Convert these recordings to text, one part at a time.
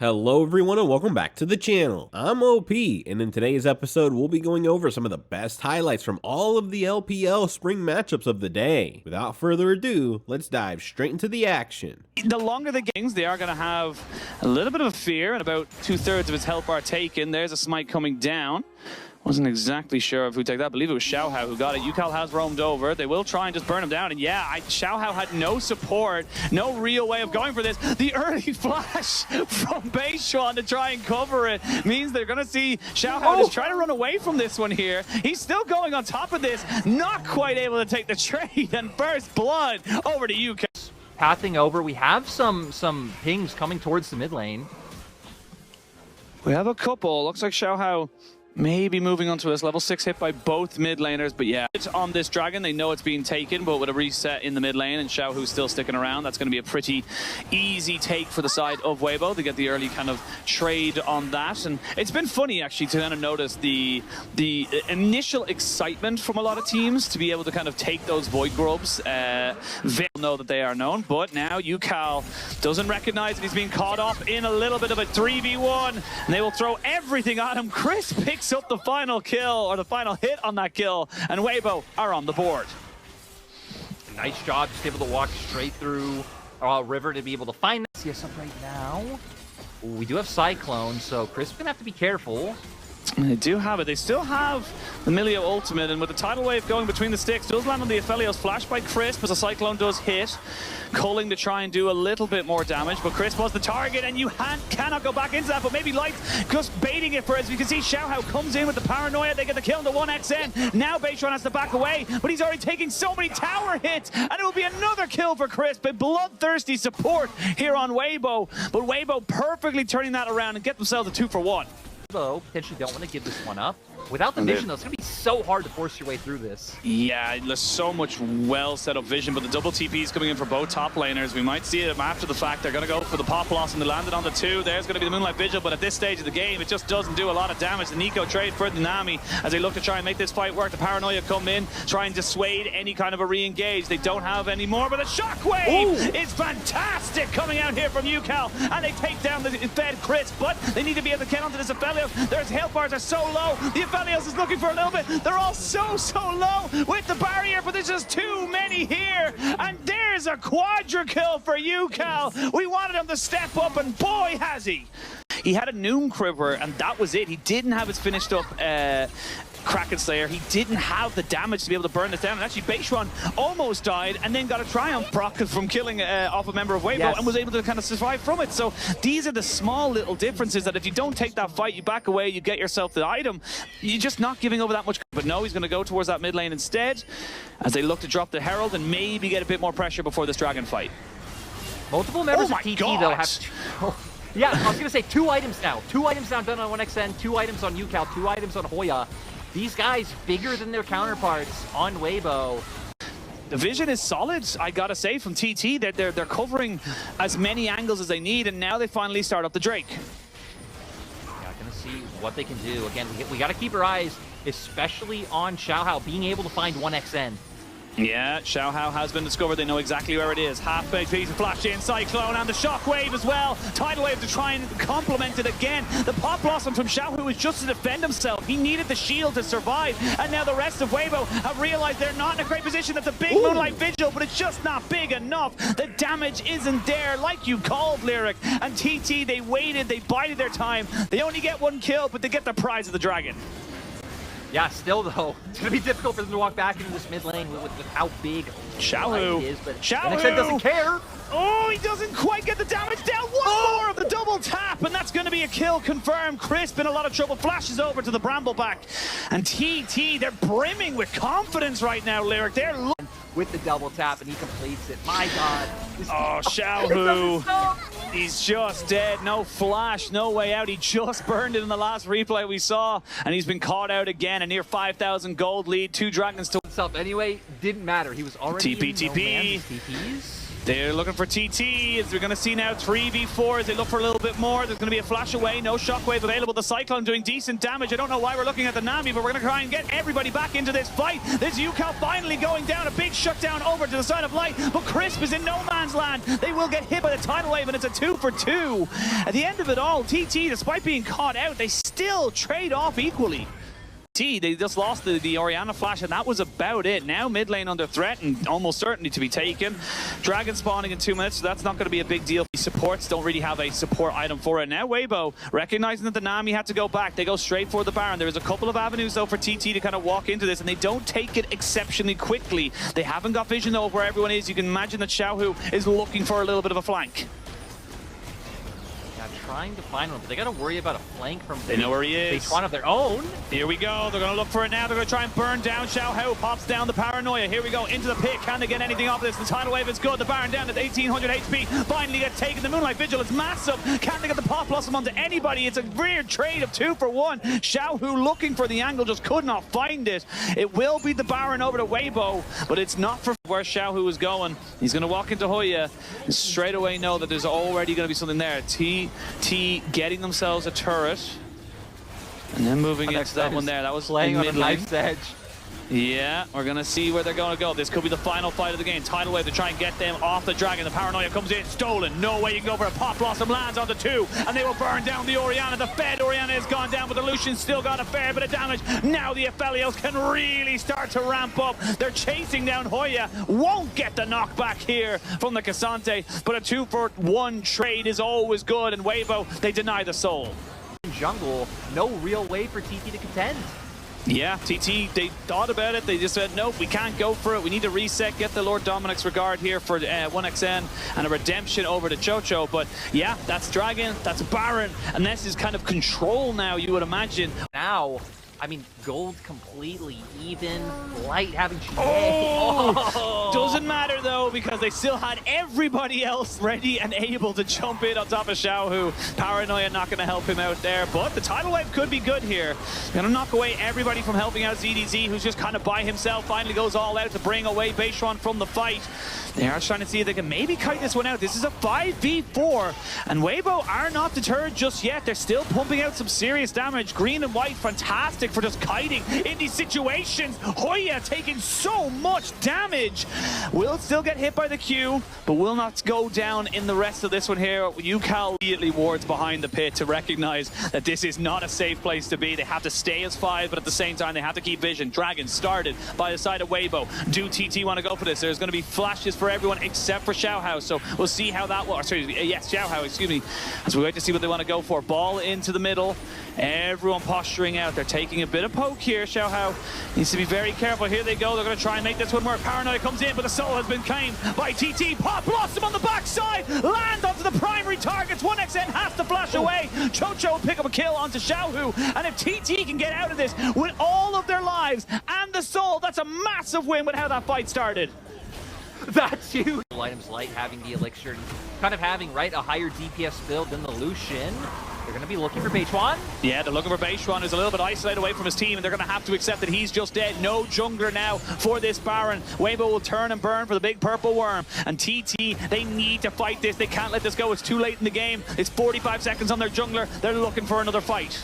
Hello everyone and welcome back to the channel. I'm OP, and in today's episode we'll be going over some of the best highlights from all of the LPL Spring matchups of the day. Without further ado, let's dive straight into the action. The longer the games, they are going to have a little bit of a fear, and about 2/3 of his health bar taken. There's a smite coming down. Wasn't exactly sure of who took that. I believe it was Xiaohao who got it. UCAL has roamed over. They will try and just burn him down. And yeah, Xiaohao had no support, no real way of going for this. The early flash from Beishuan to try and cover it means they're going to see Xiaohao just try to run away from this one here. He's still going on top of this, not quite able to take the trade, and first blood over to UCAL. Pathing over, we have some pings coming towards the mid lane. We have a couple. Looks like Xiaohao maybe moving on to this level 6 hit by both mid laners, but yeah, it's on this dragon. They know it's being taken, but with a reset in the mid lane and Xiao who's still sticking around, that's going to be a pretty easy take for the side of Weibo to get the early kind of trade on that. And it's been funny actually to kind of notice the initial excitement from a lot of teams to be able to kind of take those void grubs. They know that they are known, but now UCAL doesn't recognize that he's being caught up in a little bit of a 3v1, and they will throw everything at him. Chris picks up the final kill, or the final hit on that kill, and Weibo are on the board. Nice job, just able to walk straight through River to be able to find this. Yes, up right now. Ooh, we do have Cyclone, so Chris is going to have to be careful. They do have it. They still have the Milio ultimate, and with the tidal wave going between the sticks, does land on the Aphelios flash by Crisp as a Cyclone does hit. Culling to try and do a little bit more damage, but Crisp was the target, and you cannot go back into that, but maybe Light just baiting it for it. As you can see, Xiaohao comes in with the paranoia. They get the kill on the 1xN. Now Beishuan has to back away, but he's already taking so many tower hits, and it will be another kill for Crisp. A bloodthirsty support here on Weibo, but Weibo perfectly turning that around and get themselves a 2-for-1. Though potentially don't want to give this one up. Without the vision, though, it's going to be so hard to force your way through this. Yeah, there's so much well set up vision, but the double TP is coming in for both top laners. We might see them after the fact. They're going to go for the pop loss, and they landed on the 2. There's going to be the Moonlight Vigil, but at this stage of the game, it just doesn't do a lot of damage. The Nico trade for the Nami as they look to try and make this fight work. The Paranoia come in, try and dissuade any kind of a re-engage. They don't have any more, but the Shockwave is fantastic coming out here from UCAL, and they take down the fed Chris, but they need to be able to get onto this Aphelios. Their health bars are so low. The Aphelios is looking for a little bit. They're all so low with the barrier, but there's just too many here. And there's a quadra kill for UCAL. We wanted him to step up, and boy has he. He had a Noom Quiver, and that was it. He didn't have his finished up Kraken Slayer. He didn't have the damage to be able to burn this down. And actually, Beishuan almost died and then got a triumph proc from killing off a member of Weibo, and was able to kind of survive from it. So these are the small little differences that if you don't take that fight, you back away, you get yourself the item. You're just not giving over that much. But no, he's going to go towards that mid lane instead as they look to drop the Herald and maybe get a bit more pressure before this dragon fight. Multiple members of TT, though, have... Yeah, I was going to say 2 items now. 2 items now done on 1xN, 2 items on UCAL, 2 items on Hoya. These guys bigger than their counterparts on Weibo. The vision is solid, I gotta say, from TT. They're covering as many angles as they need, and now they finally start up the Drake. Yeah, gonna see what they can do. Again, we gotta keep our eyes, especially on Xiaohao being able to find 1xN. Yeah, Xiaohao has been discovered. They know exactly where it is. Half-baked piece of flash in, Cyclone, and the Shockwave as well. Tidal Wave to try and complement it again. The Pop Blossom from Xiao, who was just to defend himself. He needed the shield to survive, and now the rest of Weibo have realized they're not in a great position. That's a big Moonlight Vigil, but it's just not big enough. The damage isn't there, like you called, Lyric. And TT, they waited, they bided their time. They only get 1 kill, but they get the prize of the dragon. Yeah, still though, it's going to be difficult for them to walk back into this mid lane with how big Xiaohao is, but Xiaohao doesn't care. Oh, he doesn't quite get the damage down. One more of the double tap, and that's going to be a kill confirmed. Crisp in a lot of trouble, flashes over to the Brambleback. And TT, they're brimming with confidence right now, Lyric. They're with the double tap, and he completes it. My God. Oh, Xiaohao. He's just dead. No flash, no way out. He just burned it in the last replay we saw, and he's been caught out again. A near 5,000 gold lead. 2 dragons to himself anyway. Didn't matter. He was already TP. TPs. They're looking for TT, as we're going to see now 3v4 as they look for a little bit more. There's going to be a flash away, no shockwave available. The Cyclone doing decent damage. I don't know why we're looking at the Nami, but we're going to try and get everybody back into this fight. This UCal finally going down, a big shutdown over to the side of Light, but Crisp is in no man's land. They will get hit by the tidal wave, and it's a 2 for 2. At the end of it all, TT, despite being caught out, they still trade off equally. They just lost the Orianna flash, and that was about it. Now mid lane under threat and almost certainly to be taken. Dragon spawning in 2 minutes, so that's not going to be a big deal. Supports don't really have a support item for it. Now Weibo, recognizing that the Nami had to go back, they go straight for the Baron. There is a couple of avenues though for TT to kind of walk into this, and they don't take it exceptionally quickly. They haven't got vision though of where everyone is. You can imagine that Xiaohu is looking for a little bit of a flank. Trying to find one, but they got to worry about a flank from they know where he is. One of their own. Here we go. They're going to look for it now. They're going to try and burn down. Xiaohu pops down the Paranoia. Here we go into the pit. Can they get anything off this? The tidal wave is good. The Baron down at 1800 HP. Finally gets taken. The Moonlight Vigil is massive. Can they get the Pop Blossom onto anybody? It's a weird trade of 2 for 1. Xiaohu looking for the angle, just could not find it. It will be the Baron over to Weibo, but it's not for where Xiaohu is going. He's going to walk into Hoya and straight away know that there's already going to be something there. TT getting themselves a turret and then moving into that one there. That was laying on a knife's edge. Yeah, we're going to see where they're going to go. This could be the final fight of the game. Tidal wave to try and get them off the Dragon. The Paranoia comes in, stolen. No way you can go for a Pop Blossom, lands on the 2, and they will burn down the Orianna. The Fed Orianna has gone down, but the Lucian's still got a fair bit of damage. Now the Aphelios can really start to ramp up. They're chasing down Hoya. Won't get the knockback here from the Cassante, but a 2 for 1 trade is always good, and Weibo, they deny the soul. Jungle, no real way for TT to contend. Yeah, TT, they thought about it. They just said, nope, we can't go for it. We need to reset, get the Lord Dominic's regard here for 1xN and a redemption over to Chocho. But yeah, that's Dragon, that's Baron, and this is kind of control now, you would imagine. Now, I mean, gold completely even, Light having... Doesn't matter though, because they still had everybody else ready and able to jump in on top of Xiaohu. Paranoia not going to help him out there, but the tidal wave could be good here. Going to knock away everybody from helping out ZDZ, who's just kind of by himself, finally goes all out to bring away Beishuan from the fight. They are trying to see if they can maybe kite this one out. This is a 5v4, and Weibo are not deterred just yet. They're still pumping out some serious damage. Green and white, fantastic for just kiting in these situations. Hoya taking so much damage. Will still get hit by the Q, but will not go down in the rest of this one here. UCal immediately wards behind the pit to recognize that this is not a safe place to be. They have to stay as 5, but at the same time, they have to keep vision. Dragon started by the side of Weibo. Do TT want to go for this? There's going to be flashes for everyone except for Xiaohu, so we'll see how that works. Sorry, yes, Xiaohu, excuse me. As we wait to see what they want to go for. Ball into the middle. Everyone posturing out. They're taking a bit of poke here. Xiaohu needs to be very careful. Here they go. They're going to try and make this one work. Paranoia comes in, but the soul has been claimed by TT. Pop Blossom on the backside. Land onto the primary targets. 1xN has to flash away. Chocho will pick up a kill onto Xiaohu. And if TT can get out of this with all of their lives and the soul, that's a massive win with how that fight started. That's huge. Items Light having the elixir, kind of having, right, a higher DPS build than the Lucian. They're going to be looking for Beishuan. Yeah, they're looking for Beishuan, who's a little bit isolated away from his team, and they're going to have to accept that he's just dead. No jungler now for this Baron. Weibo will turn and burn for the big purple worm. And TT, they need to fight this. They can't let this go. It's too late in the game. It's 45 seconds on their jungler. They're looking for another fight.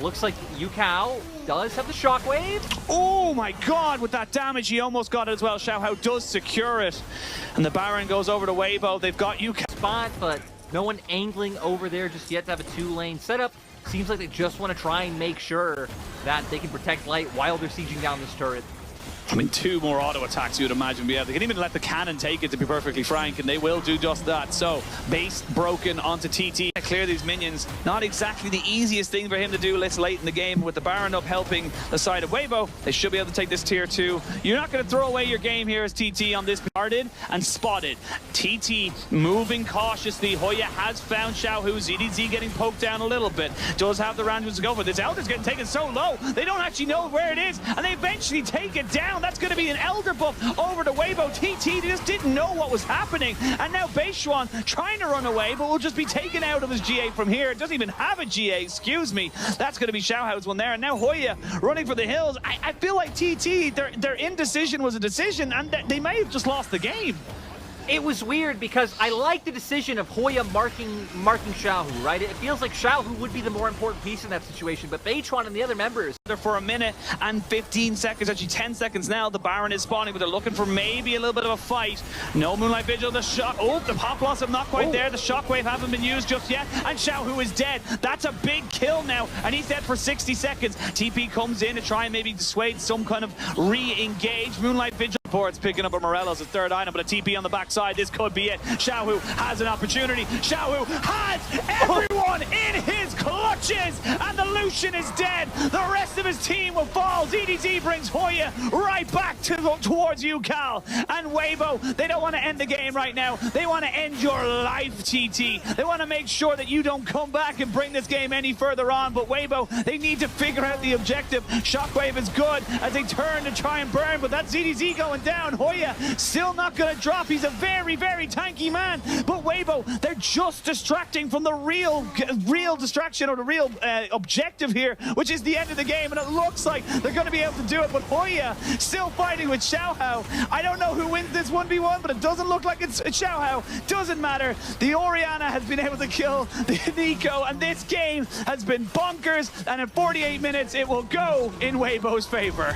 Looks like UCal does have the shockwave. Oh my god, with that damage, he almost got it as well. Xiaohu does secure it. And the Baron goes over to Weibo. They've got UCal spot, but no one angling over there just yet to have a 2-lane setup. Seems like they just want to try and make sure that they can protect Light while they're sieging down this turret. I mean, 2 more auto attacks, you would imagine. Yeah, they can even let the cannon take it, to be perfectly frank, and they will do just that. So, base broken onto TT. Clear these minions. Not exactly the easiest thing for him to do this late in the game. With the Baron up helping the side of Weibo, they should be able to take this tier 2. You're not going to throw away your game here as TT on this. Guarded and spotted. TT moving cautiously. Hoya has found Xiaohu. ZDZ getting poked down a little bit. Does have the randoms to go for this. Elder's getting taken so low, they don't actually know where it is, and they eventually take it down. down. That's going to be an Elder buff over to Weibo. TT just didn't know what was happening. And now Beishuan trying to run away, but will just be taken out of his GA from here. It doesn't even have a GA, excuse me. That's going to be Xiaohao's one there. And now Hoya running for the hills. I feel like TT, their indecision was a decision, and they may have just lost the game. It was weird because I like the decision of Hoya marking Xiaohu, right? It feels like Xiaohu would be the more important piece in that situation, but Beichuan and the other members. For a minute and 15 seconds, actually 10 seconds now, the Baron is spawning, but they're looking for maybe a little bit of a fight. No Moonlight Vigil, the shot, the Pop Blossom not quite there, the Shockwave haven't been used just yet, and Xiaohu is dead. That's a big kill now, and he's dead for 60 seconds. TP comes in to try and maybe dissuade some kind of re-engage. Moonlight Vigil it's picking up a Morelos, his third item, but a TP on the backside. This could be it. Xiaohu has an opportunity. Xiaohu has everyone in his clutches, and the Lucian is dead. The rest of his team will fall. ZDZ brings Hoya right back towards UCal. And Weibo, they don't want to end the game right now. They want to end your life, TT. They want to make sure that you don't come back and bring this game any further on. But Weibo, they need to figure out the objective. Shockwave is good as they turn to try and burn, but that's ZDZ going down. Hoya still not going to drop. He's a very, very tanky man. But Weibo, they're just distracting from the real distraction, or the real objective here, which is the end of the game. And it looks like they're going to be able to do it. But Hoya still fighting with Xiaohao. I don't know who wins this 1v1, but it doesn't look like it's Xiaohao. Doesn't matter. The Orianna has been able to kill the Nico, and this game has been bonkers. And in 48 minutes, it will go in Weibo's favor.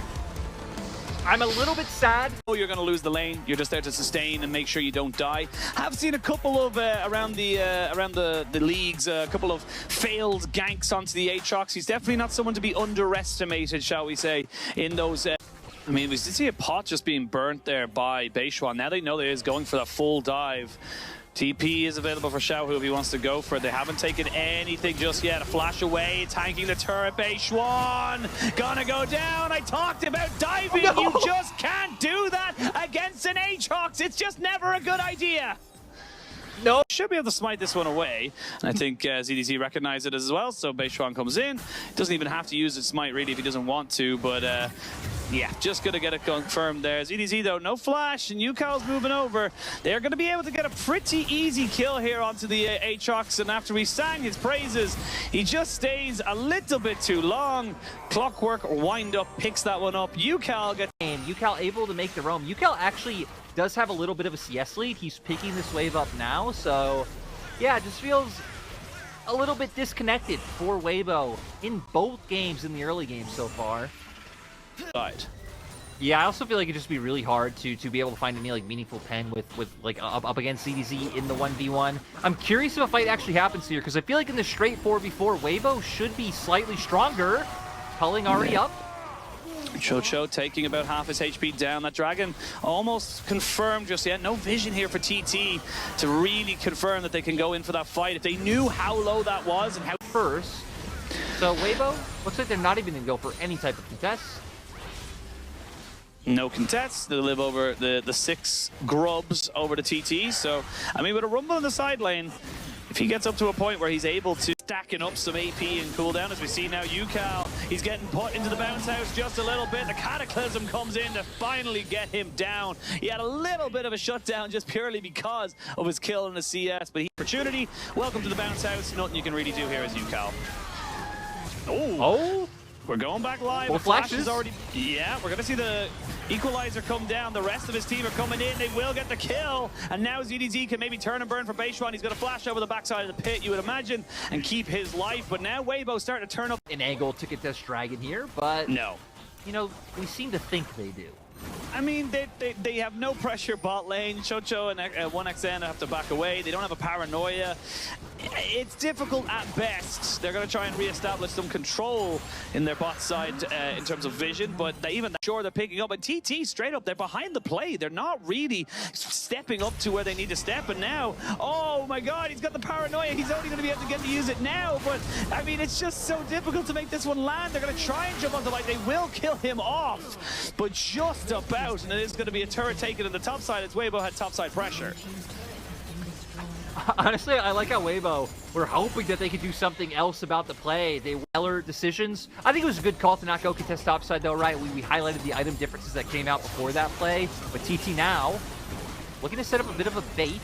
I'm a little bit sad. Oh, you're going to lose the lane. You're just there to sustain and make sure you don't die. I've seen a couple of around the leagues, a couple of failed ganks onto the Aatrox. He's definitely not someone to be underestimated, shall we say, in those. I mean, we did see a pot just being burnt there by Beishuan. Now they know that he's going for that full dive. TP is available for Xiaohu if he wants to go for it. They haven't taken anything just yet. A flash away, tanking the turret. Beishuan gonna go down. I talked about diving. Oh, no. You just can't do that against an Aatrox. It's just never a good idea. No, should be able to smite this one away. And I think ZDZ recognized it as well. So Beishuan comes in. Doesn't even have to use his smite really if he doesn't want to. But yeah, just gonna get it confirmed there. ZDZ though, no flash, and UCal's moving over. They're gonna be able to get a pretty easy kill here onto the Aatrox. And after we sang his praises, he just stays a little bit too long. Clockwork wind up, picks that one up. UCal gets. UCal able to make the roam. UCal actually does have a little bit of a CS lead. He's picking this wave up now, so yeah, it just feels a little bit disconnected for Weibo in both games in the early game so far. Right. Yeah, I also feel like it'd just be really hard to be able to find any like meaningful pen with like up against CDZ in the 1v1. I'm curious if a fight actually happens here, because I feel like in the straight 4v4, Weibo should be slightly stronger. Culling already up. Chocho taking about half his HP down. That dragon almost confirmed just yet. No vision here for TT to really confirm that they can go in for that fight. If they knew how low that was and how first. So Weibo, looks like they're not even going to go for any type of contest. No contests. They live over the 6 grubs over to TT. So, I mean, with a rumble in the side lane, if he gets up to a point where he's able to stacking up some AP and cooldown, as we see now, UCal, he's getting put into the bounce house just a little bit. The Cataclysm comes in to finally get him down. He had a little bit of a shutdown just purely because of his kill in the CS, but he opportunity. Welcome to the bounce house. Nothing you can really do here as UCal. Oh! We're going back live. More flashes. Is already. Yeah, we're going to see the equalizer come down. The rest of his team are coming in. They will get the kill. And now ZDZ can maybe turn and burn for Beishuan. He's going to flash over the backside of the pit, you would imagine, and keep his life. But now Weibo starting to turn up. An angle to contest Dragon here, but no. You know, we seem to think they do. I mean, they have no pressure bot lane. Chocho and 1xN have to back away. They don't have a paranoia. It's difficult at best. They're going to try and reestablish some control in their bot side in terms of vision, but sure they're picking up. And TT straight up, they're behind the play. They're not really stepping up to where they need to step. And now, oh my God, he's got the paranoia. He's only going to be able to get to use it now. But I mean, it's just so difficult to make this one land. They're going to try and jump on the light. They will kill him off, but just about. And it is going to be a turret taken in the top side as Weibo had top side pressure. Honestly, I like how Weibo were hoping that they could do something else about the play. They were decisions. I think it was a good call to not go contest topside though, right? We highlighted the item differences that came out before that play, but TT now looking to set up a bit of a bait.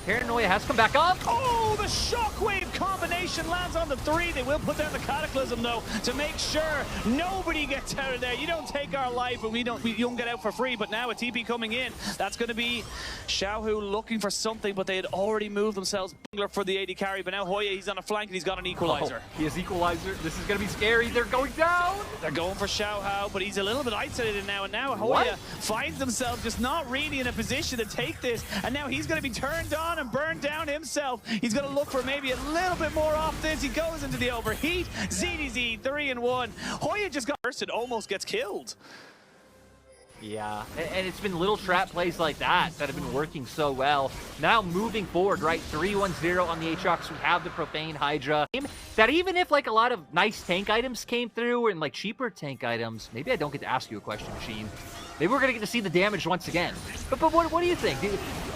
Paranoia has come back up. Oh, the shockwave combination lands on the 3. They will put down the Cataclysm, though, to make sure nobody gets out of there. You don't take our life, and you don't get out for free. But now a TP coming in, that's going to be Xiaohu looking for something, but they had already moved themselves for the AD carry. But now Hoya, he's on a flank, and he's got an equalizer. Oh, he has equalizer. This is going to be scary. They're going down. They're going for Xiaohu, but he's a little bit isolated now. And now Hoya finds himself just not really in a position to take this. And now he's going to be turned on and burned down himself. He's going to look for maybe a little bit more off this. He goes into the overheat. ZDZ 3-1. Hoya just got first and almost gets killed. Yeah, and it's been little trap plays like that have been working so well. Now moving forward, right, 3-1-0 on the Aatrox. We have the Profane Hydra. That even if like a lot of nice tank items came through and like cheaper tank items, maybe I don't get to ask you a question, Machine. Maybe we're going to get to see the damage once again. But what do you think?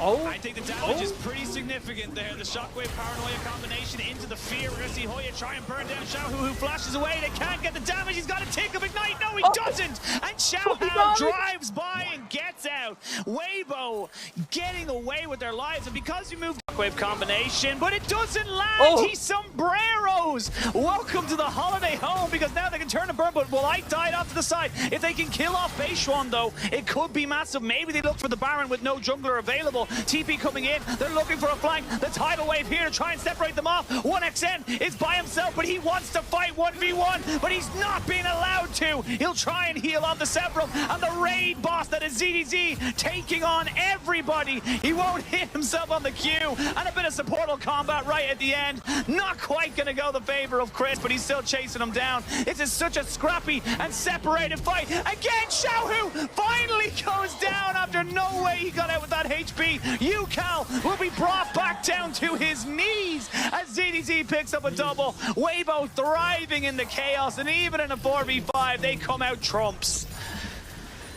I think the damage is pretty significant there. The Shockwave Paranoia combination into the fear. We're going to see Hoya try and burn down Xiaohu, who flashes away. They can't get the damage. He's got a tick of Ignite. No, he doesn't. And Xiaohu drives by and gets out. Weibo getting away with their lives. And because you moved Shockwave combination, but it doesn't land. He sombreros. Welcome to the holiday home, because now they can turn and burn. But Light died off to the side. If they can kill off Beishuan, though, it could be massive. Maybe they look for the Baron with no jungler available. TP coming in. They're looking for a flank. The tidal wave here to try and separate them off. 1xN is by himself, but he wants to fight 1v1, but he's not being allowed to. He'll try and heal on the Severum, and the raid boss that is ZDZ taking on everybody. He won't hit himself on the Q, and a bit of supportal combat right at the end. Not quite going to go the favor of Chris, but he's still chasing him down. This is such a scrappy and separated fight. Again, Xiaohu finally goes down after no way he got out with that HP. Yucal will be brought back down to his knees as ZDZ picks up a double. Weibo thriving in the chaos, and even in a 4v5, they come out trumps.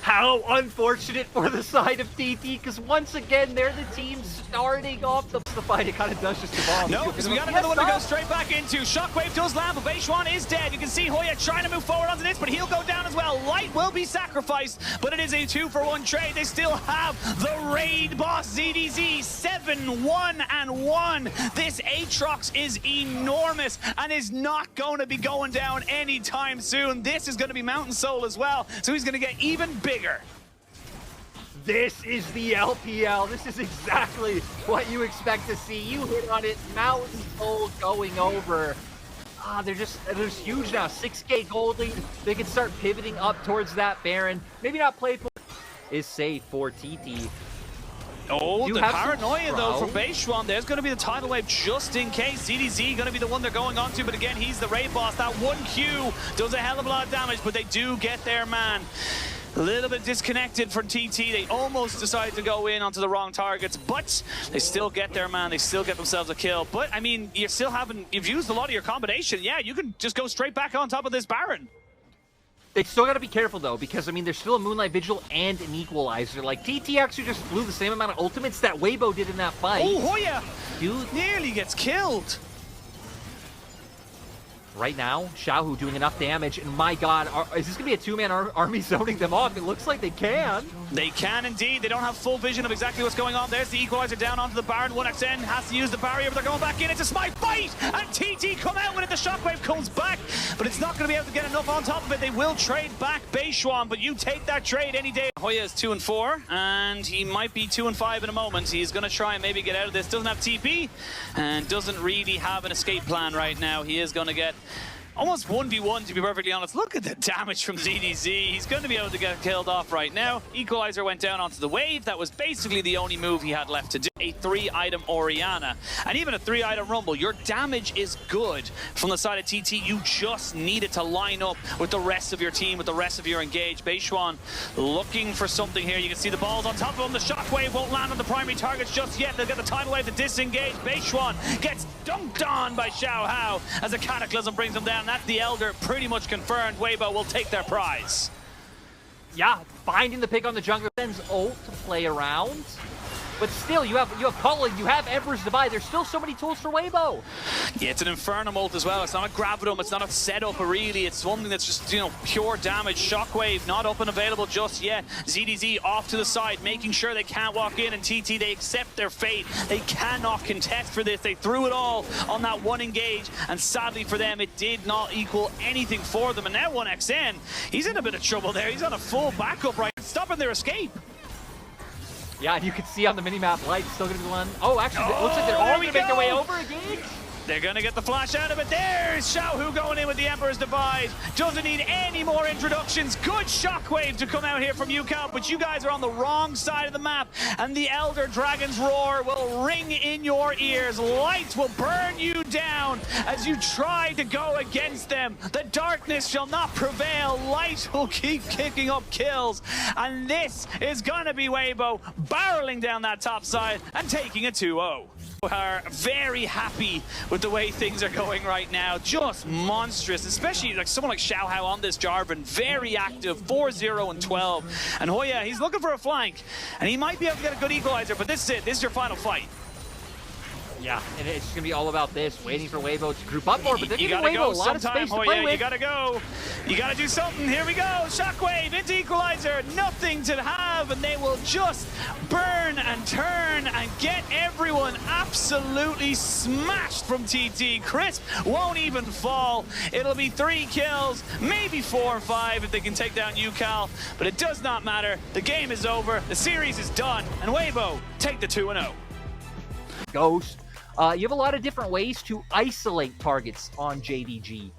How unfortunate for the side of TT, because once again, they're the team starting off the fight. It kind of does just evolve. No, because we got another one to go straight back into. Shockwave does land, but Beishuan is dead. You can see Hoya trying to move forward onto this, but he'll go down as well. Light will be sacrificed, but it is a 2-for-1 trade. They still have the raid boss, ZDZ, 7-1-1. This Aatrox is enormous and is not going to be going down anytime soon. This is going to be Mountain Soul as well, so he's going to get even bigger. This is the LPL. This is exactly what you expect to see. You hit on it. Mountain Soul going over. They're huge now. 6K gold lead. They can start pivoting up towards that Baron. Maybe not play for is safe for TT. Oh, the paranoia though from Beishuan. There's going to be the tidal wave just in case. ZDZ going to be the one they're going on to, but again, he's the raid boss. That 1Q does a hell of a lot of damage, but they do get their man. A little bit disconnected from TT. They almost decided to go in onto the wrong targets, but they still get their man. They still get themselves a kill. But, I mean, you've used a lot of your combination. Yeah, you can just go straight back on top of this Baron. They still got to be careful, though, because, I mean, there's still a Moonlight Vigil and an Equalizer. Like, TT actually just blew the same amount of ultimates that Weibo did in that fight. Oh, Hoya! Dude. Nearly gets killed. Right now, Xiaohu doing enough damage, and my god, is this going to be a two-man army zoning them off? It looks like they can. They can indeed. They don't have full vision of exactly what's going on. There's the Equalizer down onto the Baron. 1xN has to use the barrier, but they're going back in. It's a smite fight, and TT come out when the Shockwave comes back, but it's not going to be able to get enough on top of it. They will trade back Beishuan, but you take that trade any day. Hoya is 2-4, and he might be 2-5 in a moment. He's going to try and maybe get out of this. Doesn't have TP, and doesn't really have an escape plan right now. He is going to get almost 1v1, to be perfectly honest. Look at the damage from ZDZ. He's going to be able to get killed off right now. Equalizer went down onto the wave. That was basically the only move he had left to do. A 3-item Orianna, and even a 3-item Rumble. Your damage is good from the side of TT. You just need it to line up with the rest of your team, with the rest of your engage. Beishuan looking for something here. You can see the balls on top of him. The Shockwave won't land on the primary targets just yet. They'll get the tidal wave to disengage. Beishuan gets dunked on by Xiaohu as the Cataclysm brings him down. That's the Elder pretty much confirmed. Weibo will take their prize. Yeah, finding the pick on the jungler. Sends ult to play around. But still, you have Cullen, you have Embers to buy. There's still so many tools for Weibo. Yeah, it's an Inferno ult as well. It's not a Gravitum, it's not a setup really. It's something that's just, you know, pure damage. Shockwave not up and available just yet. ZDZ off to the side, making sure they can't walk in, and TT, they accept their fate. They cannot contest for this. They threw it all on that one engage, and sadly for them, it did not equal anything for them. And now 1XN, he's in a bit of trouble there. He's on a full backup right, stopping their escape. Yeah, and you can see on the minimap, Light's still going to be one. Oh, actually, it looks like they're all going to make their way over again. They're going to get the flash out of it. There's Xiaohu going in with the Emperor's Divide. Doesn't need any more introductions. Good shockwave to come out here from UCAL, but you guys are on the wrong side of the map, and the Elder Dragon's roar will ring in your ears. Lights will burn you down as you try to go against them. The darkness shall not prevail. Light will keep kicking up kills, and this is going to be Weibo barreling down that top side and taking a 2-0. Are very happy with the way things are going right now. Just monstrous, especially like someone like Xiaohao on this Jarvan. Very active, 4-0 and 12. And Hoya, he's looking for a flank, and he might be able to get a good equalizer, but this is it. This is your final fight. Yeah, and it's just going to be all about this, waiting for Weibo to group up more, but they're giving Weibo go a lot of space to play with. You gotta go. You gotta do something. Here we go. Shockwave into equalizer. Nothing to have, and they will just burn and turn and get everyone absolutely smashed from TT. Crisp won't even fall. It'll be 3 kills, maybe 4 or 5 if they can take down UCAL, but it does not matter. The game is over. The series is done, and Weibo take the 2-0. Ghost. You have a lot of different ways to isolate targets on JDG.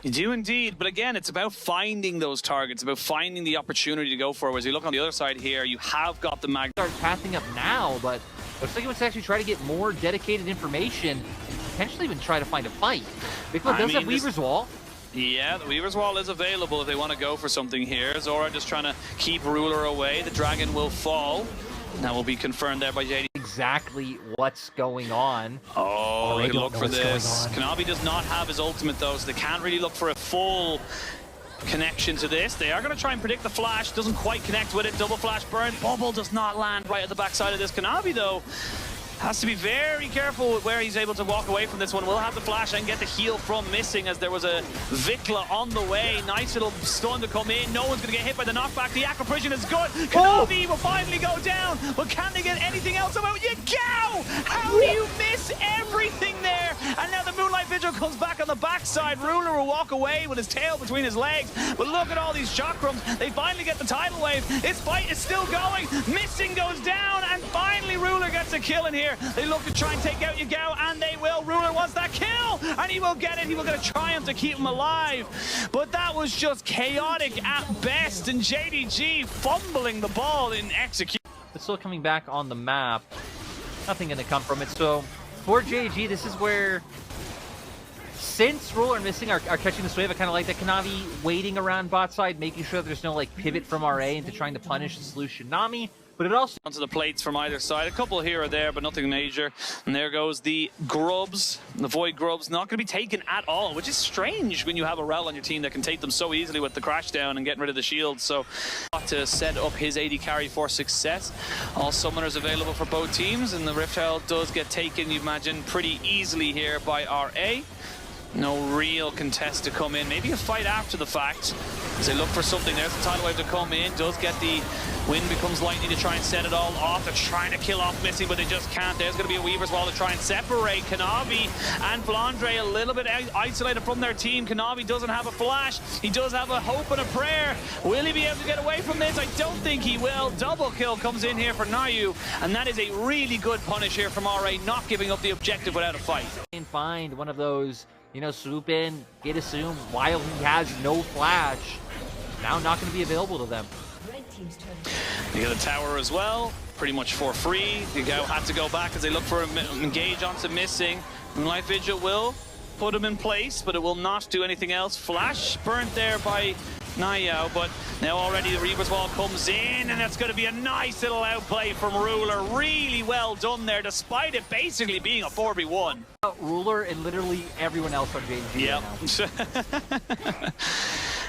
You do indeed, but again, it's about finding those targets, about finding the opportunity to go for it. As you look on the other side here, you have got the mag. Start pathing up now, but looks like it was actually try to get more dedicated information, potentially even try to find a fight. Big Club does have Weaver's Wall. Yeah, the Weaver's Wall is available if they want to go for something here. Zora just trying to keep Ruler away. The Dragon will fall. That will be confirmed there by JD. Exactly what's going on. Oh, they look for this. Kanavi does not have his ultimate though, so they can't really look for a full connection to this. They are going to try and predict the flash. Doesn't quite connect with it. Double flash burn. Bubble does not land right at the backside of this. Kanavi though has to be very careful with where he's able to walk away from this one. Will have the flash and get the heal from missing as there was a Vikla on the way. Nice little stun to come in. No one's going to get hit by the knockback. The Aqua Prison is good. Kanavi will finally go down, but can they get anything else about Yagao? How do you miss everything there? And now the Moonlight Vigil comes back on the backside. Ruler will walk away with his tail between his legs, but look at all these chakrams. They finally get the tidal wave. This fight is still going. Missing goes down, and finally Ruler gets a kill in here. They look to try and take out Yagao, and they will. Ruler wants that kill, and he will get it. He will get a triumph to keep him alive. But that was just chaotic at best, and JDG fumbling the ball in execution. It's still coming back on the map. Nothing going to come from it. So for JDG, this is where, since Ruler and Missing are catching this wave, I kind of like that. Kanavi waiting around bot side, making sure there's no like pivot from RA into trying to punish the solution Nami. But it also onto the plates from either side. A couple here or there, but nothing major. And there goes the Grubs. The Void Grubs not going to be taken at all, which is strange when you have a Rel on your team that can take them so easily with the crash down and getting rid of the shield. So to set up his AD carry for success. All summoners available for both teams, and the Rift Herald does get taken, you imagine, pretty easily here by RA. No real contest to come in. Maybe a fight after the fact as they look for something. There's the tidal wave to come in. Does get the wind, becomes lightning to try and set it all off. They're trying to kill off Missing, but they just can't. There's going to be a Weaver's Wall to try and separate Kanavi and Flandre a little bit isolated from their team. Kanavi doesn't have a flash. He does have a hope and a prayer. Will he be able to get away from this? I don't think he will. Double kill comes in here for Nayu, and that is a really good punish here from RA, not giving up the objective without a fight. And find one of those, you know, swoop in, get assume while he has no flash. Now not going to be available to them. You get a tower as well, pretty much for free. Yagao had to go back as they look for him, engage onto Missing. Moonlight Vigil will put him in place, but it will not do anything else. Flash burnt there by Nayao, but now already the Reaper's Wall comes in, and that's going to be a nice little outplay from Ruler. Really well done there, despite it basically being a 4v1. Ruler and literally everyone else on JDG right now.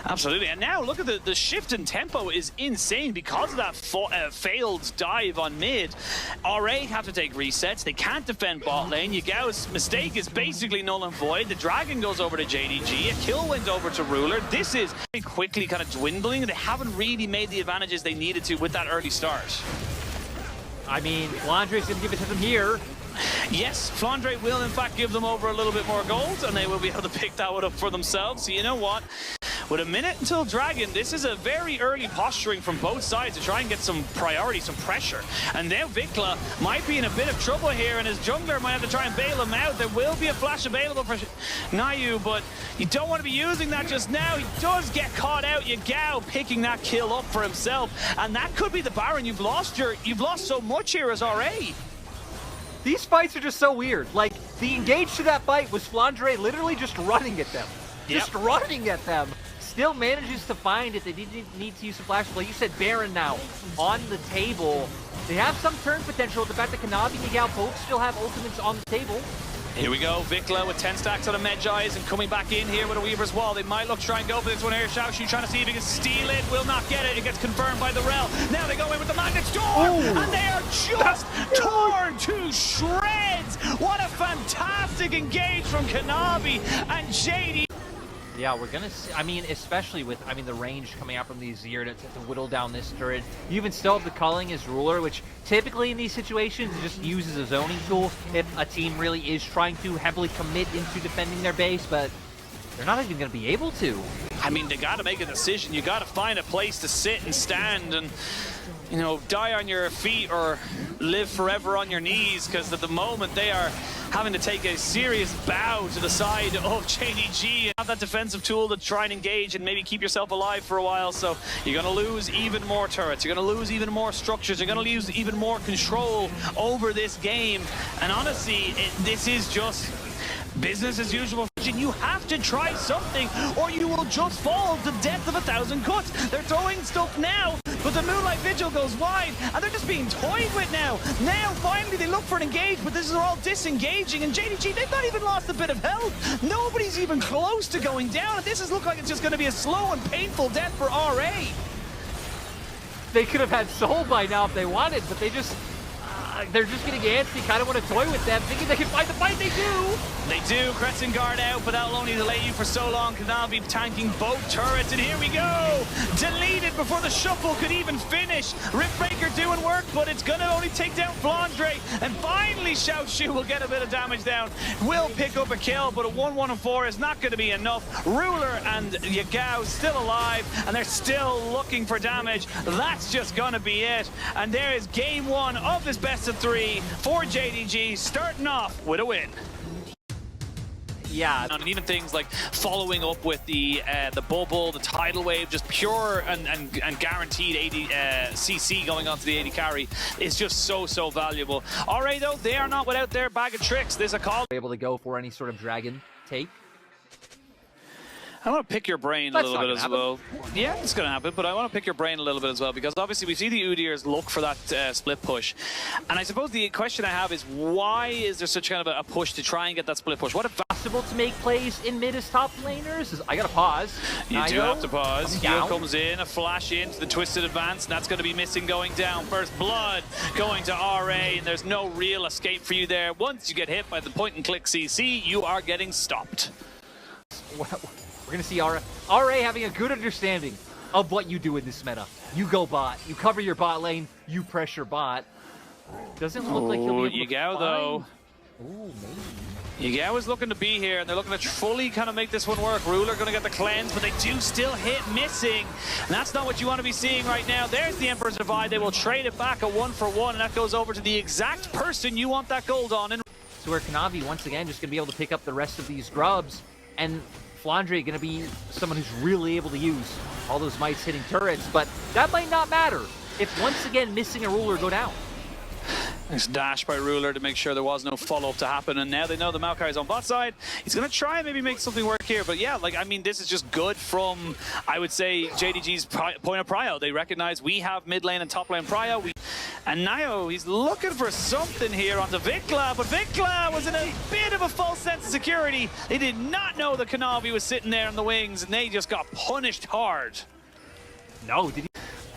Absolutely, and now look at the shift in tempo is insane because of that failed dive on mid. RA have to take resets, they can't defend bot lane. Yagao's mistake is basically null and void. The Dragon goes over to JDG, a kill went over to Ruler. This is very quickly kind of dwindling. They haven't really made the advantages they needed to with that early start. I mean, Flandre's going to give it to them here. Yes, Flandre will in fact give them over a little bit more gold, and they will be able to pick that one up for themselves. So you know what? With a minute until Dragon, this is a very early posturing from both sides to try and get some priority, some pressure. And now Vikla might be in a bit of trouble here, and his jungler might have to try and bail him out. There will be a flash available for Nayu, but you don't want to be using that just now. He does get caught out. Yagao picking that kill up for himself, and that could be the Baron. You've lost so much here as RA. These fights are just so weird. Like, the engage to that fight was Flandre literally just running at them. Just running at them. Still manages to find it. They need to use some flash. Like you said, Baron now on the table. They have some turn potential. The fact that Kanavi and Yagao both still have ultimates on the table. Here we go, Vikla with 10 stacks on a Medjai's and coming back in here with a Weaver's Wall. They might look to try and go for this one here. Xiaoxu trying to see if he can steal it. Will not get it. It gets confirmed by the Rel. Now they go in with the Magnet Storm, and they are just torn to shreds. What a fantastic engage from Kanavi and JD. Yeah, we're gonna see, I mean, especially with, the range coming out from the Azir to whittle down this turret. You even still have the culling as Ruler, which typically in these situations just uses a zoning tool if a team really is trying to heavily commit into defending their base, but they're not even gonna be able to. I mean, they gotta make a decision. You gotta find a place to sit and stand and, you know, die on your feet or live forever on your knees, because at the moment they are having to take a serious bow to the side of JDG and have that defensive tool to try and engage and maybe keep yourself alive for a while. So you're going to lose even more turrets, you're going to lose even more structures, you're going to lose even more control over this game. And honestly, this is just business as usual. You have to try something or you will just fall to the depth of 1,000 cuts. They're throwing stuff now, but the Moonlight Vigil goes wide and they're just being toyed with now. Now finally they look for an engage, but this is all disengaging, and JDG, they've not even lost a bit of health. Nobody's even close to going down, and this is looking like it's just going to be a slow and painful death for RA. They could have had Soul by now if they wanted, but they just they're just getting antsy, kind of want to toy with them, thinking they can fight the fight. They do! They do. Crescent Guard out, but that'll only delay you for so long. Kanavi tanking both turrets, and here we go! Deleted before the shuffle could even finish. Riftbreaker doing work, but it's going to only take down Flandre, and finally Xiaoxu will get a bit of damage down. Will pick up a kill, but a 1-1-4 is not going to be enough. Ruler and Yagao still alive, and they're still looking for damage. That's just going to be it. And there is game one of this best of 3 for JDG, starting off with a win. Yeah, and even things like following up with the bubble, the tidal wave, just pure and guaranteed 80 CC going onto the 80 carry is just so valuable. RA though, they are not without their bag of tricks. There's a call. Able to go for any sort of dragon take. I want to pick your brain a little bit as well. Yeah, it's going to happen, but I want to pick your brain a little bit as well, because obviously we see the Udyrs look for that split push. And I suppose the question I have is, why is there such kind of a push to try and get that split push? What if possible to make plays in mid as top laners? I got to pause. You do have to pause. Heal comes in, a flash into the twisted advance, and that's going to be missing going down. First blood going to RA, and there's no real escape for you there. Once you get hit by the point-and-click CC, you are getting stopped. We're going to see RA having a good understanding of what you do in this meta. You go bot, you cover your bot lane, you pressure bot. Doesn't look like he'll be able to Yagao though. Ooh, maybe. Yagao is looking to be here, and they're looking to fully kind of make this one work. Ruler going to get the cleanse, but they do still hit missing. And that's not what you want to be seeing right now. There's the Emperor's Divide. They will trade it back a 1-for-1, and that goes over to the exact person you want that gold on. So where Kanavi, once again, just going to be able to pick up the rest of these grubs, and Flandre going to be someone who's really able to use all those mites hitting turrets, but that might not matter if once again missing a Ruler go down. Nice dash by Ruler to make sure there was no follow-up to happen, and now they know the Maokai is on bot side. He's going to try and maybe make something work here, but yeah, like, I mean, this is just good from, I would say, JDG's point of prio. They recognize we have mid lane and top lane prio. And Nio, he's looking for something here onto Vikla, but Vikla was in a bit of a false sense of security. They did not know that Kanavi was sitting there in the wings, and they just got punished hard. No, did he?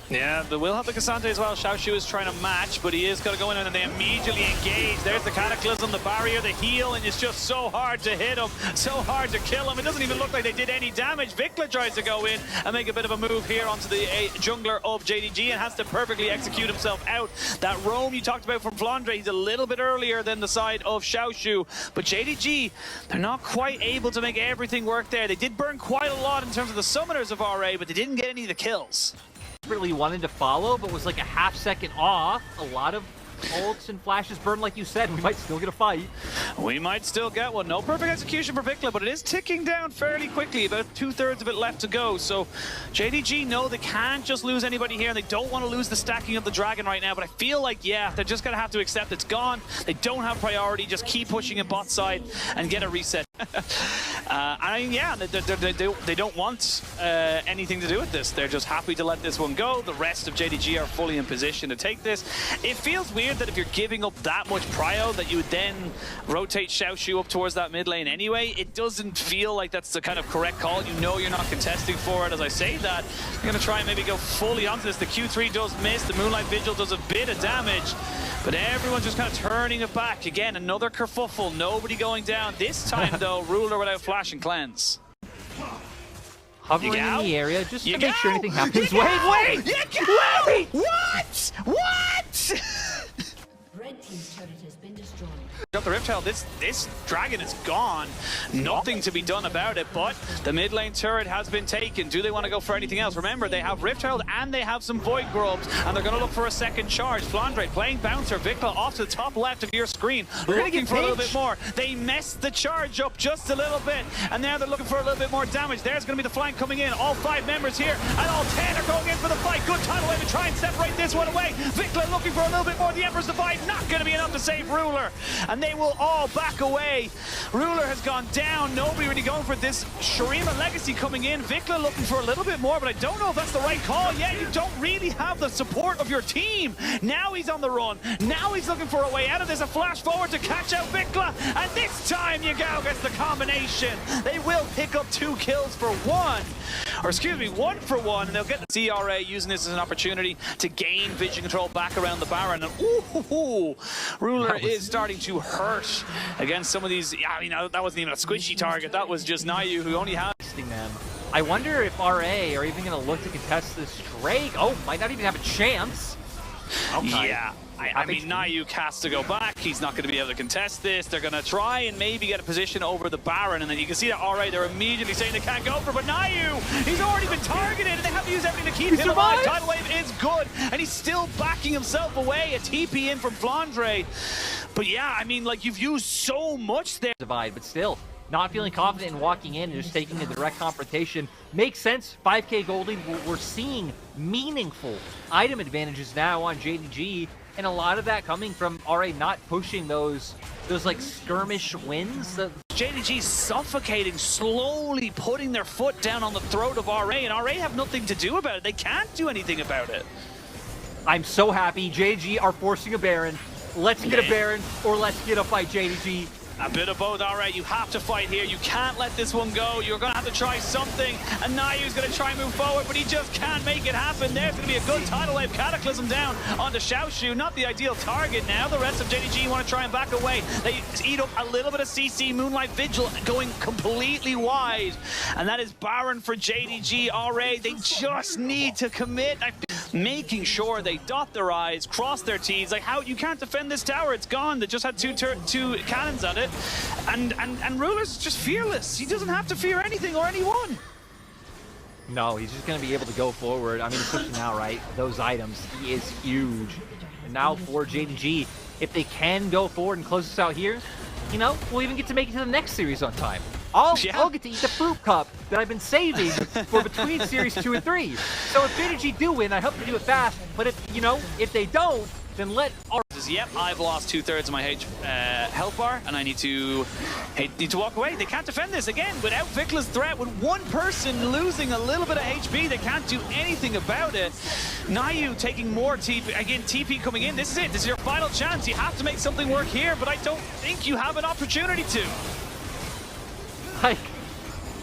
Yeah, they will have the Cassante as well. Xiaoshu is trying to match, but he is going to go in and they immediately engage. There's the Cataclysm, the barrier, the heal, and it's just so hard to hit him, so hard to kill him. It doesn't even look like they did any damage. Vikla tries to go in and make a bit of a move here onto the jungler of JDG and has to perfectly execute himself out. That roam you talked about from Flandre, he's a little bit earlier than the side of Xiaoshu, but JDG, they're not quite able to make everything work there. They did burn quite a lot in terms of the summoners of RA, but they didn't get any of the kills. Really wanted to follow, but was like a half second off. A lot of ults and flashes burned, like you said. We might still get a fight. We might still get one. No perfect execution for Vikla, but it is ticking down fairly quickly. About 2/3 of it left to go. So JDG know they can't just lose anybody here, and they don't want to lose the stacking of the dragon right now. But I feel like, yeah, they're just going to have to accept it's gone. They don't have priority. Just keep pushing it bot side and get a reset. Yeah, they don't want anything to do with this. They're just happy to let this one go. The rest of JDG are fully in position to take this. It feels weird that if you're giving up that much prio that you would then rotate Xiaoshu up towards that mid lane anyway. It doesn't feel like that's the kind of correct call. You know you're not contesting for it. As I say that, I'm going to try and maybe go fully onto this. The Q3 does miss. The Moonlight Vigil does a bit of damage. But everyone's just kind of turning it back. Again, another kerfuffle. Nobody going down. This time, though, Ruler without flash and cleanse. Hovering in the area just to make sure anything happens. Wait! Wait! What? What? Red team's turret has been destroyed. Got the Rift Herald. This dragon is gone. Nothing to be done about it, but the mid lane turret has been taken. Do they want to go for anything else? Remember, they have Rift Herald and they have some Void Grubs, and they're going to look for a second charge. Flandre playing Bouncer. Vikla off to the top left of your screen. Looking for a little bit more. They messed the charge up just a little bit, and now they're looking for a little bit more damage. There's going to be the flank coming in. All 5 members here, and all 10 are going in for the fight. Good tidal wave to try and separate this one away. Vikla looking for a little bit more. The Emperor's Divide not going to be enough to save Ruler, and they will all back away. Ruler has gone down. Nobody really going for this. Shurima Legacy coming in. Vikla looking for a little bit more, but I don't know if that's the right call yet. You don't really have the support of your team. Now he's on the run. Now he's looking for a way out of this. A flash forward to catch out Vikla, and this time Yagao gets the combination. They will pick up 2 kills for 1. Or excuse me, 1 for 1, and they'll get the CRA using this as an opportunity to gain vision control back around the Baron. And ooh, Ruler is starting to hurt against some of these. Yeah, I mean, that wasn't even a squishy target. That was just Nayu, who only had. Them. I wonder if RA are even going to look to contest this Drake. Oh, might not even have a chance. Okay. Yeah. I mean, Nayu has to go back. He's not going to be able to contest this. They're going to try and maybe get a position over the Baron, and then you can see that, all right, they're immediately saying they can't go for it, but Nayu, he's already been targeted, and they have to use everything to keep him alive. Tidal Wave is good, and he's still backing himself away. A TP in from Flandre. But yeah, I mean, like, you've used so much there. Divide, but still, not feeling confident in walking in and just taking a direct confrontation. Makes sense. 5k gold lead. We're seeing meaningful item advantages now on JDG, and a lot of that coming from RA not pushing those like skirmish wins. JDG suffocating, slowly putting their foot down on the throat of RA, and RA have nothing to do about it. They can't do anything about it. I'm so happy JDG are forcing a Baron. Let's get a Baron, or let's get a fight, JDG. A bit of both, all right. You have to fight here. You can't let this one go. You're going to have to try something. And Nayu's going to try and move forward, but he just can't make it happen. There's going to be a good tidal wave Cataclysm down onto Xiaoshu. Not the ideal target now. The rest of JDG want to try and back away. They eat up a little bit of CC. Moonlight Vigil going completely wide. And that is Baron for JDG. RA, they just need to commit. Making sure they dot their I's, cross their T's. Like, how you can't defend this tower. It's gone. They just had two cannons on it. And Ruler's just fearless. He doesn't have to fear anything or anyone. No, he's just going to be able to go forward. I mean, especially now, right? Those items, he is huge. And now for JDG, if they can go forward and close this out here, you know, we'll even get to make it to the next series on time. I'll get to eat the fruit cup that I've been saving for between series 2 and 3. So if JDG do win, I hope they do it fast. But if, you know, if they don't, then let our... yep, I've lost 2/3 of my health bar, and I need to walk away. They can't defend this again without Vicla's threat. With one person losing a little bit of HP, they can't do anything about it. Nayu taking more TP, again, TP coming in. This is it. This is your final chance. You have to make something work here, but I don't think you have an opportunity to. Like,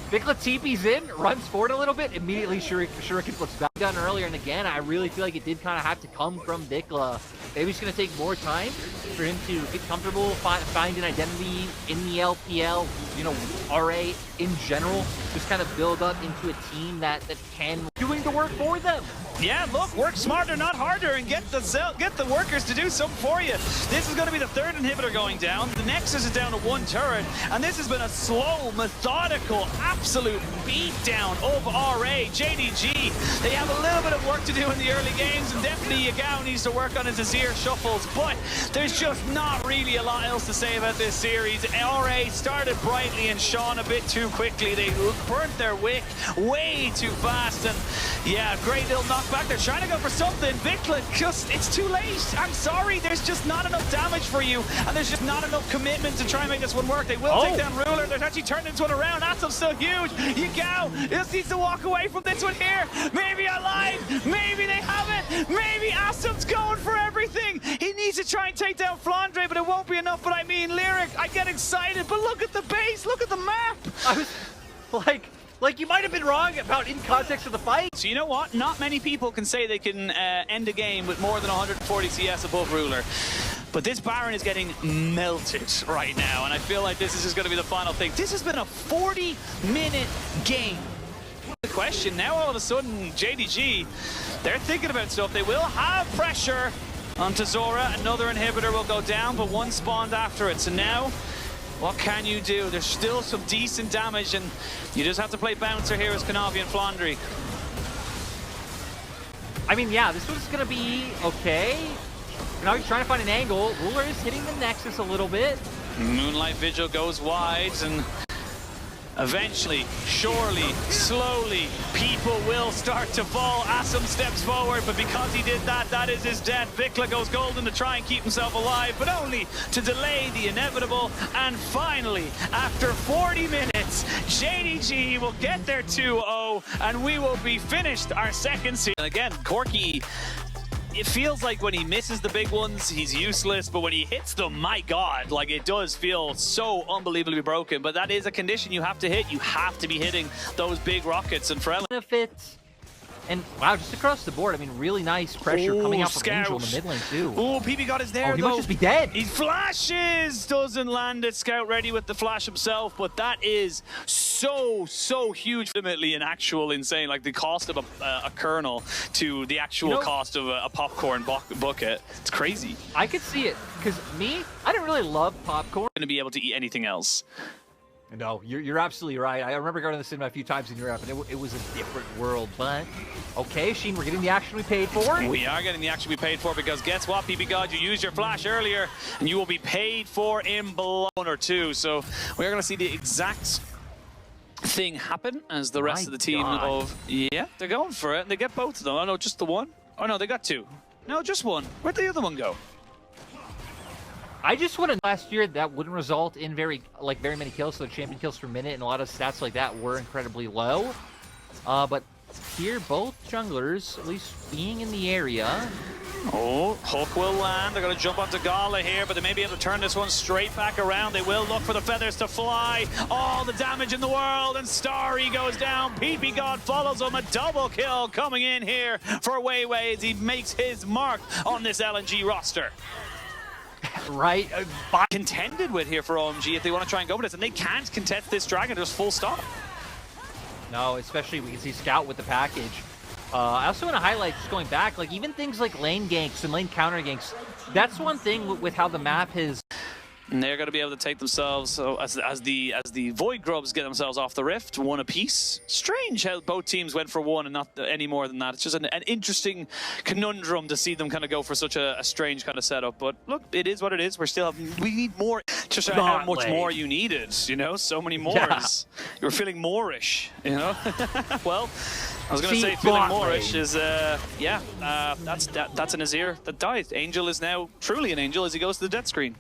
Vicla TP's in, runs forward a little bit, immediately Shuriken flips back. Done earlier, and again, I really feel like it did kind of have to come from Vicla. Maybe it's going to take more time for him to get comfortable, find an identity in the LPL, you know, RA in general, just kind of build up into a team that can doing the work for them. Yeah, look, work smarter, not harder, and get the workers to do something for you. This is going to be the third inhibitor going down. The Nexus is down to one turret, and this has been a slow, methodical, absolute beatdown of RA. JDG, they have a little bit of work to do in the early games, and definitely Yagao needs to work on his Azir shuffles, but there's just not really a lot else to say about this series. RA started brightly and shone a bit too quickly. They burnt their wick way too fast, and yeah, great little knockback. They're trying to go for something. Vicla, just, it's too late. I'm sorry, there's just not enough damage for you, and there's just not enough commitment to try and make this one work. They will take down Ruler. They're actually turning this one around. Atom's still huge. Yagao just needs to walk away from this one here. Maybe I lied. Maybe they haven't. Maybe Atom's going for everything. He needs to try and take down Flandre, but it won't be enough. But I mean, Lyric, I get excited, but look at the base. Look at the map. I was like, you might have been wrong about in context of the fight. So you know what? Not many people can say they can end a game with more than 140 CS above Ruler. But this Baron is getting melted right now, and I feel like this is just going to be the final thing. This has been a 40-minute game. The question, now all of a sudden, JDG, they're thinking about stuff. They will have pressure onto Zora. Another inhibitor will go down, but one spawned after it. So now, what can you do? There's still some decent damage, and you just have to play bouncer here as Kanavi and Flandre. I mean, yeah, this was going to be okay. Now he's trying to find an angle. Ruler is hitting the Nexus a little bit. Moonlight Vigil goes wide, and eventually, surely, slowly, people will start to fall. Assam steps forward, but because he did that, that is his death. Vicla goes golden to try and keep himself alive, but only to delay the inevitable. And finally, after 40 minutes, JDG will get their 2-0, and we will be finished our second season. And again, Corki, it feels like when he misses the big ones, he's useless, but when he hits them, my God, like it does feel so unbelievably broken. But that is a condition you have to hit. You have to be hitting those big rockets. And for benefits. And wow, just across the board, I mean, really nice pressure coming out from Angel in the mid lane too. Oh, PB God is there, he might just be dead. He flashes, doesn't land it. Scout ready with the flash himself, but that is so huge, ultimately an actual insane, like the cost of a kernel to the actual cost of a popcorn bucket. It's crazy. I could see it, because I didn't really love popcorn. Going to be able to eat anything else. No, you're absolutely right. I remember going to the cinema a few times in Europe, and it was a different world. But, okay, Sheen, we're getting the action we paid for. We are getting the action we paid for, because guess what, PB God? You used your flash earlier, and you will be paid for in below 1 or 2. So we're going to see the exact thing happen as the rest of the team Yeah, they're going for it. And they get both of them. Oh, no, just the one? Oh, no, they got 2. No, just 1. Where'd the other one go? I just want to last year that wouldn't result in very many kills, so champion kills per minute and a lot of stats like that were incredibly low. But here, both junglers, at least being in the area. Oh, hook will land. They're going to jump onto Gala here, but they may be able to turn this one straight back around. They will look for the feathers to fly. All the damage in the world, and Starry goes down. PP God follows him. A double kill coming in here for Weiwei as he makes his mark on this LNG roster. Right, contended with here for OMG if they want to try and go with this, and they can't contest this dragon, just full stop. No, especially we can see Scout with the package. I also want to highlight, just going back, like even things like lane ganks and lane counter ganks, that's one thing with how the map has And they're going to be able to take themselves, so as the Void Grubs get themselves off the rift, one apiece. Strange how both teams went for one and not any more than that. It's just an interesting conundrum to see them kind of go for such a strange kind of setup. But look, it is what it is. We need more. Just how much more you needed, you know? So many mores. Yeah. You were feeling Moorish, you know? Well, I was going to say feeling Moorish is, that's an Azir that died. Angel is now truly an Angel as he goes to the death screen.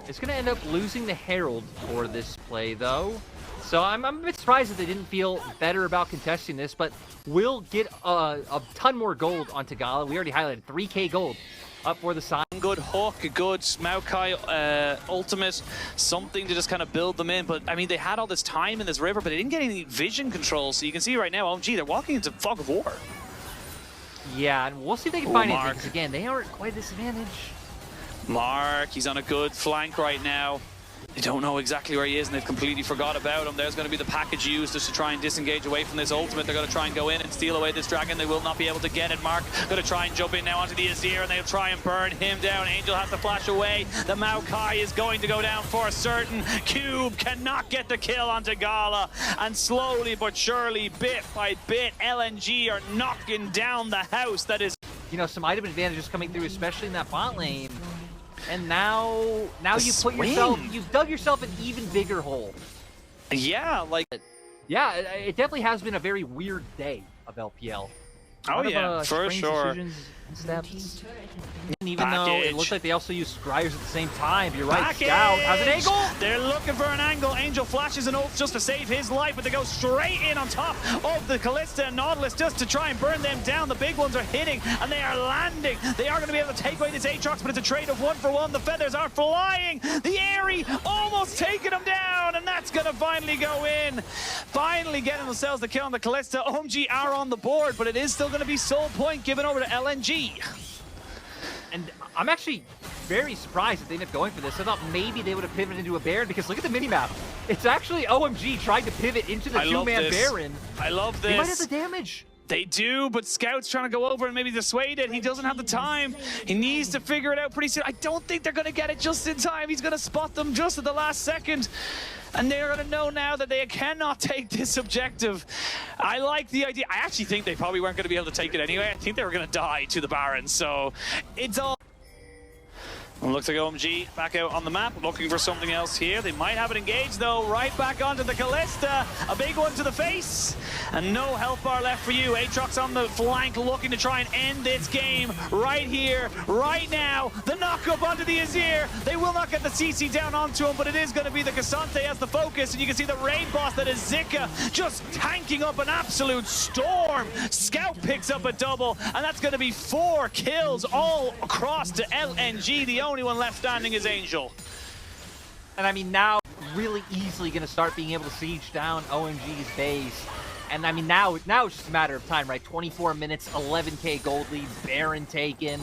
It's going to end up losing the Herald for this play, though. So I'm a bit surprised that they didn't feel better about contesting this, but we'll get a ton more gold onto Gala. We already highlighted 3k gold up for the side. Good hook, a good Maokai ultimate, something to just kind of build them in. But, I mean, they had all this time in this river, but they didn't get any vision control. So you can see right now, OMG, they're walking into fog of war. Yeah, and we'll see if they can find anything, because again, they aren't quite a disadvantage. Mark, he's on a good flank right now. They don't know exactly where he is, and they've completely forgot about him. There's going to be the package used just to try and disengage away from this ultimate. They're going to try and go in and steal away this dragon. They will not be able to get it. Mark going to try and jump in now onto the Azir, and they'll try and burn him down. Angel has to flash away. The Maokai is going to go down for certain. Cube cannot get the kill onto Gala, and slowly but surely, bit by bit, LNG are knocking down the house that is... You know, some item advantages coming through, especially in that bot lane. And now you've dug yourself an even bigger hole. Yeah, like... Yeah, it definitely has been a very weird day of LPL. Oh yeah, for sure. Steps. And even though it looks like they also use Scryers at the same time, you're right, Scout has an angle! They're looking for an angle. Angel flashes an ult just to save his life, but they go straight in on top of the Kalista and Nautilus just to try and burn them down. The big ones are hitting, and they are landing. They are going to be able to take away this Aatrox, but it's a trade of 1-for-1. The feathers are flying. The Aerie almost taking them down, and that's going to finally go in. Finally getting themselves the kill on the Kalista. OMG are on the board, but it is still going to be sole point given over to LNG. And I'm actually very surprised that they ended up going for this. I thought maybe they would have pivoted into a Baron, because look at the minimap. It's actually OMG trying to pivot into the two-man Baron. I love this. They might have the damage. They do, but Scout's trying to go over and maybe dissuade it. He doesn't have the time. He needs to figure it out pretty soon. I don't think they're going to get it just in time. He's going to spot them just at the last second. And they're going to know now that they cannot take this objective. I like the idea. I actually think they probably weren't going to be able to take it anyway. I think they were going to die to the Baron. So it's all... Looks like OMG back out on the map, looking for something else here. They might have it engaged though, right back onto the Kalista. A big one to the face, and no health bar left for you. Aatrox on the flank, looking to try and end this game right here, right now. The knock up onto the Azir. They will not get the CC down onto him, but it is going to be the Cassante as the focus, and you can see the raid boss that is Zika just tanking up an absolute storm. Scout picks up a double, and that's going to be 4 kills all across to LNG. The only one left standing is Angel. And I mean, now really easily going to start being able to siege down OMG's base. And I mean, now it's just a matter of time, right? 24 minutes, 11k gold lead, Baron taken.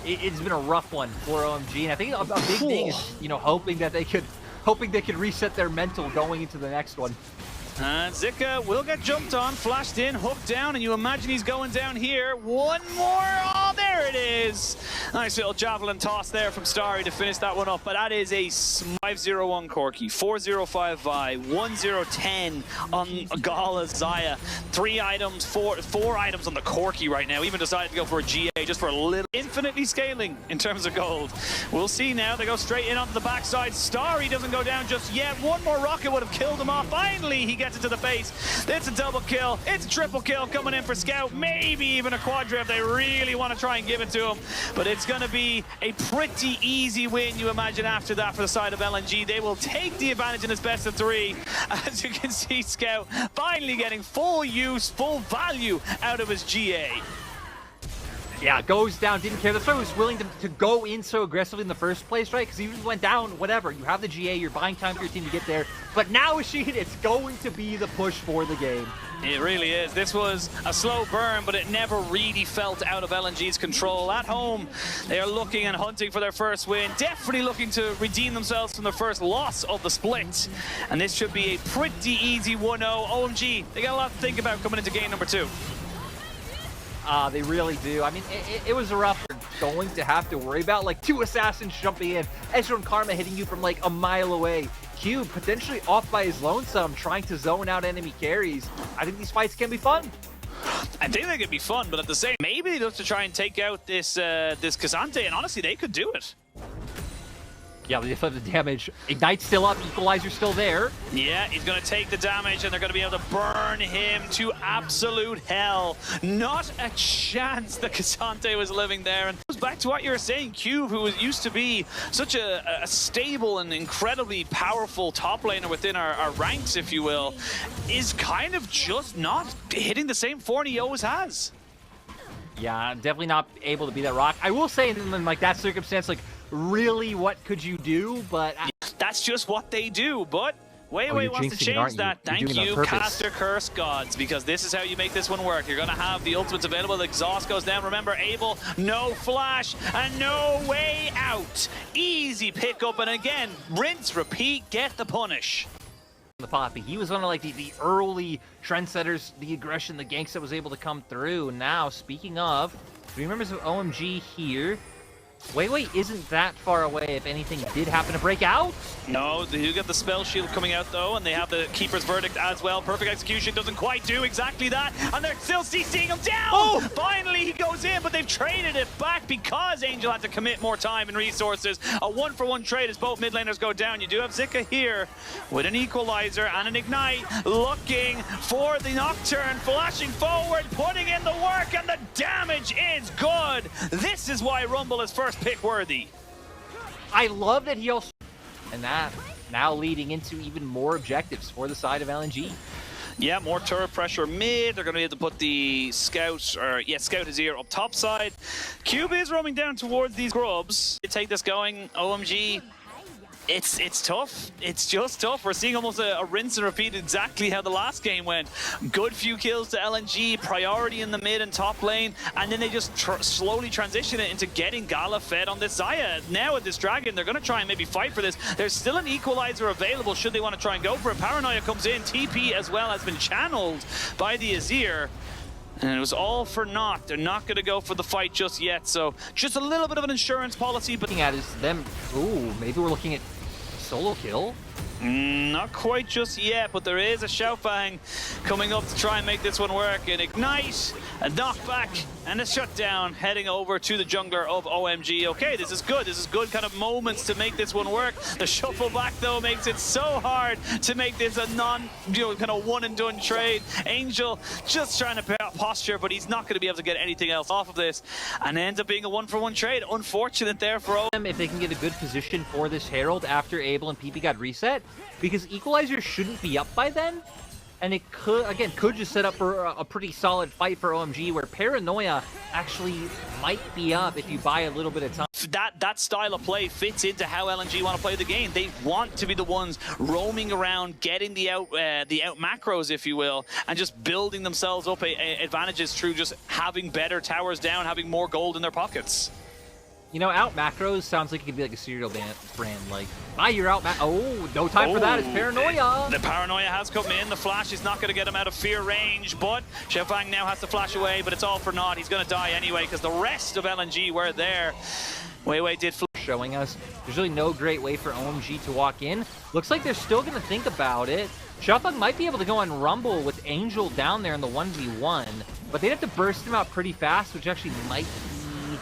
It's been a rough one for OMG, and I think a big thing is, you know, hoping they could reset their mental going into the next one. And Zika will get jumped on, flashed in, hooked down, and you imagine he's going down here. One more, oh, there it is. Nice little javelin toss there from Starry to finish that one up, but that is a 5-0-1 Corki, 4-0-5 Vi, 1-0-10 on Gala Zaya. 3 items, 4 items on the Corki right now. Even decided to go for a GA just for a little. Infinitely scaling in terms of gold. We'll see now, they go straight in onto the backside. Starry doesn't go down just yet. One more rocket would have killed him off. Finally, he gets it to the face. It's a double kill. It's a triple kill coming in for Scout. Maybe even a quadra if they really want to try and give it to him. But it's going to be a pretty easy win, you imagine, after that for the side of LNG. They will take the advantage in this best of 3. As you can see, Scout finally getting full use, full value out of his GA. Yeah, goes down, didn't care. That's why he was willing to go in so aggressively in the first place, right? Because he just went down, whatever. You have the GA, you're buying time for your team to get there. But now, Ashid, it's going to be the push for the game. It really is. This was a slow burn, but it never really felt out of LNG's control. At home, they are looking and hunting for their first win. Definitely looking to redeem themselves from their first loss of the split. And this should be a pretty easy 1-0. OMG, they got a lot to think about coming into game number 2. They really do. I mean, it was a rough. You're going to have to worry about like 2 assassins jumping in, Ezra and Karma hitting you from like a mile away. Cube potentially off by his lonesome, trying to zone out enemy carries. I think these fights can be fun. I think they could be fun, but at the same, maybe they look to try and take out this this K'Sante, and honestly, they could do it. Yeah, they flip the damage. Ignite's still up, Equalizer's still there. Yeah, he's going to take the damage, and they're going to be able to burn him to absolute hell. Not a chance that K'Sante was living there. And it goes back to what you were saying, Cube, who used to be such a stable and incredibly powerful top laner within our ranks, if you will, is kind of just not hitting the same form he always has. Yeah, definitely not able to be that rock. I will say in like that circumstance, like, really, what could you do? But that's just what they do. But Weiwei wants to change that. Thank you, Caster Curse Gods, because this is how you make this one work. You're going to have the ultimates available. The exhaust goes down. Remember, Abel, no flash and no way out. Easy pickup, and again, rinse, repeat, get the punish. The Poppy, he was one of like the early trendsetters, the aggression, the ganks that was able to come through. Now, speaking of, 3 members of OMG here. Weiwei isn't that far away if anything did happen to break out. No, they do get the spell shield coming out though, and they have the Keeper's Verdict as well. Perfect execution doesn't quite do exactly that, and they're still CCing him down! Oh! Finally he goes in, but they've traded it back because Angel had to commit more time and resources. A 1-for-1 trade as both mid laners go down. You do have Zika here with an Equalizer and an Ignite, looking for the Nocturne, flashing forward, putting in the work, and the damage is good! This is why Rumble is first pick worthy. I love that he also, and that now leading into even more objectives for the side of LNG. Yeah, more turret pressure mid. They're going to be able to put the Scout, or yeah, Scout is here up top side. Cube is roaming down towards these grubs. You take this going, OMG. It's tough. It's just tough. We're seeing almost a rinse and repeat exactly how the last game went. Good few kills to LNG, priority in the mid and top lane, and then they just slowly transition it into getting Gala fed on this Xayah. Now with this Dragon, they're going to try and maybe fight for this. There's still an Equalizer available should they want to try and go for it. Paranoia comes in. TP as well has been channeled by the Azir. And it was all for naught. They're not going to go for the fight just yet. So just a little bit of an insurance policy. But looking at is them. Ooh, maybe we're looking at solo kill. Not quite just yet, but there is a Shoutfang coming up to try and make this one work. An Ignite, a knockback, and a shutdown heading over to the jungler of OMG. Okay, this is good. This is good kind of moments to make this one work. The shuffle back, though, makes it so hard to make this a kind of one-and-done trade. Angel just trying to posture, but he's not going to be able to get anything else off of this. And it ends up being a 1-for-1 trade. Unfortunate there for them if they can get a good position for this Herald after Abel and PP got reset. Because Equalizer shouldn't be up by then, and it could just set up for a pretty solid fight for OMG, where Paranoia actually might be up if you buy a little bit of time. That style of play fits into how LNG want to play the game. They want to be the ones roaming around, getting the out macros, if you will, and just building themselves up advantages through just having better towers down, having more gold in their pockets. You know, out macros sounds like it could be like a cereal brand. Like, buy your out oh, no time for that. It's Paranoia. The Paranoia has come in. The flash is not going to get him out of fear range, but Shoutfang now has to flash away, but it's all for naught. He's going to die anyway because the rest of LNG were there. Weiwei did showing us there's really no great way for OMG to walk in. Looks like they're still going to think about it. Shoutfang might be able to go on Rumble with Angel down there in the 1v1, but they'd have to burst him out pretty fast, which actually might be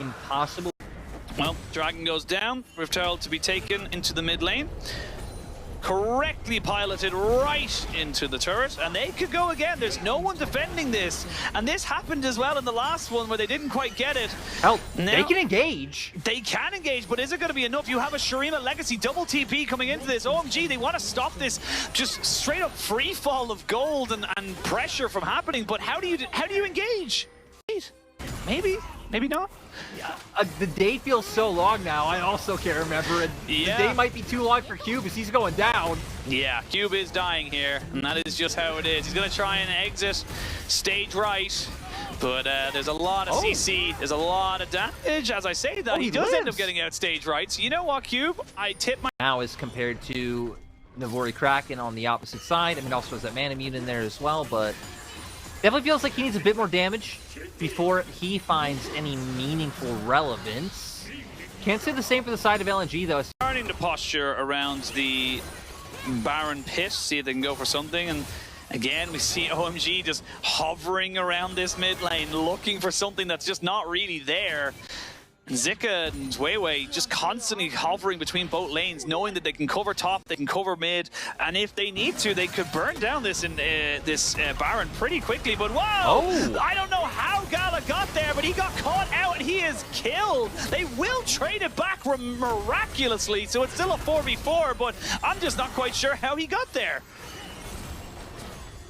impossible. Well, Dragon goes down. Rift to be taken into the mid lane. Correctly piloted right into the turret, and they could go again. There's no one defending this, and this happened as well in the last one where they didn't quite get it. Hell, they can engage. They can engage, but is it going to be enough? You have a Shurima Legacy double TP coming into this. OMG, they want to stop this just straight up free fall of gold and pressure from happening, but how do you engage? Maybe not. Yeah, the day feels so long now. I also can't remember it. Yeah. The day might be too long for Cube as he's going down. Yeah, Cube is dying here, and that is just how it is. He's going to try and exit stage right, but there's a lot of CC, there's a lot of damage. As I say that, he does end up getting out stage right. So you know what, Cube? I tip my... Now as compared to Navori Kraken on the opposite side. I mean, also has that mana mute in there as well, but Definitely feels like he needs a bit more damage before he finds any meaningful relevance. Can't say the same for the side of LNG, though. Starting to posture around the Baron pit, see if they can go for something. And again, we see OMG just hovering around this mid lane, looking for something that's just not really there. Zika and Weiwei just constantly hovering between both lanes, knowing that they can cover top, they can cover mid, and if they need to, they could burn down this Baron pretty quickly. But wow, I don't know how Gala got there, but he got caught out and he is killed. They will trade it back miraculously, so it's still a 4v4, but I'm just not quite sure how he got there.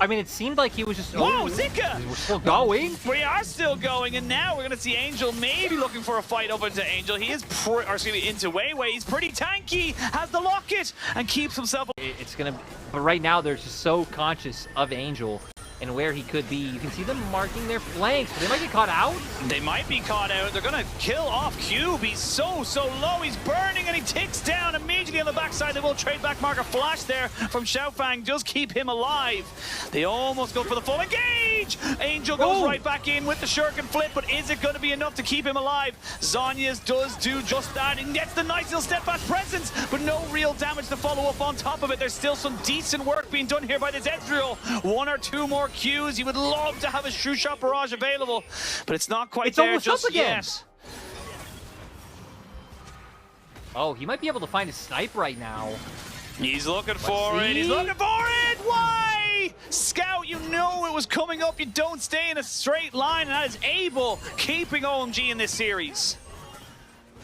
I mean, it seemed like he was just... Whoa, Zika! We're still going. We are still going, and now we're going to see Angel maybe looking for a fight up into Angel. He is, into Weiwei. He's pretty tanky, has the locket, and keeps himself... It's going to... But right now, they're just so conscious of Angel and where he could be. You can see them marking their flanks, but they might get caught out. They might be caught out. They're going to kill off Cube. He's so low. He's burning, and he ticks down immediately on the backside. They will trade back mark. A flash there from Xiaofang does keep him alive. They almost go for the full engage. Angel goes right back in with the shuriken flip, but is it going to be enough to keep him alive? Zhonya's does do just that and gets the nice little step back presence, but no real damage to follow up on top of it. There's still some decent work being done here by this Ezreal. One or two more Qs. He would love to have a true shot barrage available, but it's not quite there just yet. Oh, he might be able to find a snipe right now. He's looking for it. He's looking for it. Why? Scout, you know it was coming up. You don't stay in a straight line, and that is able keeping OMG in this series.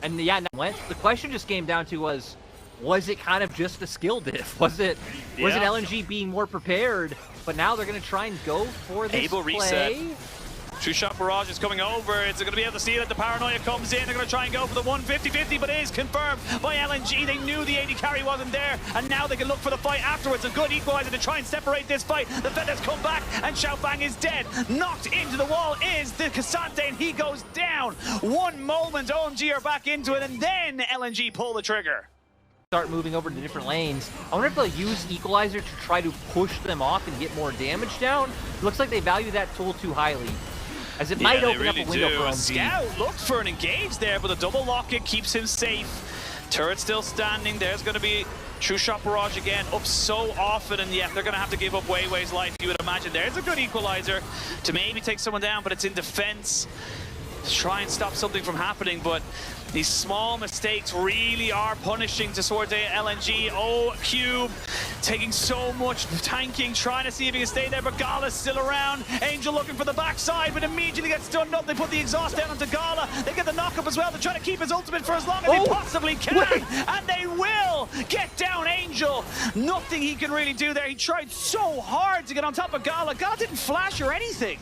And yeah, the question just came down to was it kind of just a skill diff? Was it LNG being more prepared? But now they're going to try and go for this Able play. Reset. True shot barrage is coming over. It's going to be able to see that the paranoia comes in. They're going to try and go for the 150-50, but it is confirmed by LNG. They knew the AD carry wasn't there, and now they can look for the fight afterwards. A good equalizer to try and separate this fight. The Feathers come back, and Xiaofang is dead. Knocked into the wall is the Cassante, and he goes down. One moment, OMG are back into it, and then LNG pull the trigger. Start moving over to different lanes. I wonder if they'll use Equalizer to try to push them off and get more damage down. It looks like they value that tool too highly, as it might open up a window for OMG. Scout looked for an engage there, but the double locket keeps him safe. Turret still standing. There's going to be True Shot Barrage again, up so often, and yeah, they're going to have to give up Weiwei's life, you would imagine. There's a good equalizer to maybe take someone down, but it's in defense to try and stop something from happening, but these small mistakes really are punishing towards LNG. Oh, Cube taking so much tanking, trying to see if he can stay there, but Gala's still around. Angel looking for the backside, but immediately gets stunned up. They put the exhaust down onto Gala. They get the knock-up as well to try to keep his ultimate for as long as they possibly can. And they will get down Angel. Nothing he can really do there. He tried so hard to get on top of Gala. Gala didn't flash or anything.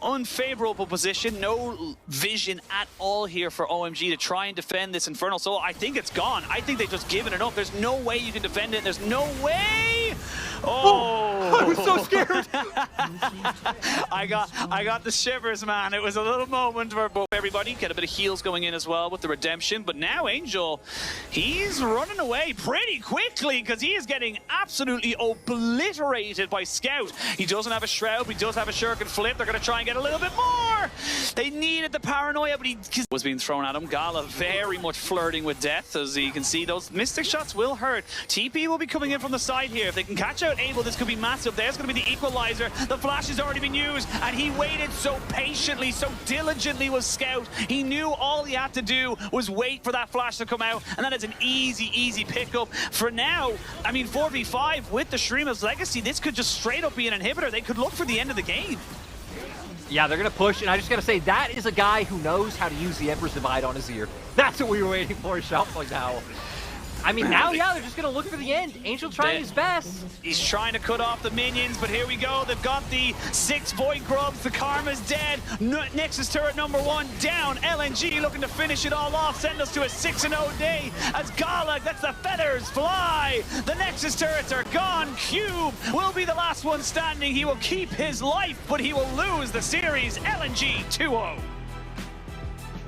Unfavorable position, no vision at all here for OMG to try and defend this Infernal Soul. I think it's gone. I think they've just given it up. There's no way you can defend it. There's no way. Oh, I was so scared. I got the shivers, man. It was a little moment for everybody. Get a bit of heals going in as well with the redemption. But now Angel, he's running away pretty quickly because he is getting absolutely obliterated by Scout. He doesn't have a shroud, but he does have a shuriken flip. They're going to try and get a little bit more. They needed the paranoia, but he was being thrown at him. Gala very much flirting with death, as you can see. Those mystic shots will hurt. TP will be coming in from the side here. If they can catch out Abel, this could be massive. There's going to be the equalizer. The flash has already been used, and he waited so patiently, so diligently with Scout. He knew all he had to do was wait for that flash to come out, and that is an easy pickup. For now, I mean, 4v5 with the Shrima's Legacy, this could just straight up be an inhibitor. They could look for the end of the game. Yeah, they're going to push, and I just got to say, that is a guy who knows how to use the Emperor's Divide on his ear. That's what we were waiting for, Shelf now. I mean, now, yeah, they're just going to look for the end. Angel trying his best. He's trying to cut off the minions, but here we go. They've got the 6 Void Grubs. The Karma's dead. Nexus turret number 1 down. LNG looking to finish it all off. Send us to a 6-0 day as Gala lets the feathers fly. The Nexus turrets are gone. Cube will be the last one standing. He will keep his life, but he will lose the series. LNG 2-0.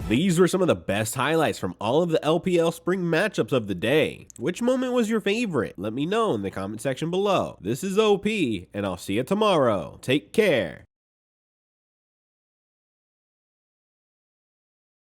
These were some of the best highlights from all of the LPL Spring matchups of the day. Which moment was your favorite? Let me know in the comment section below. This is OP, and I'll see you tomorrow. Take care.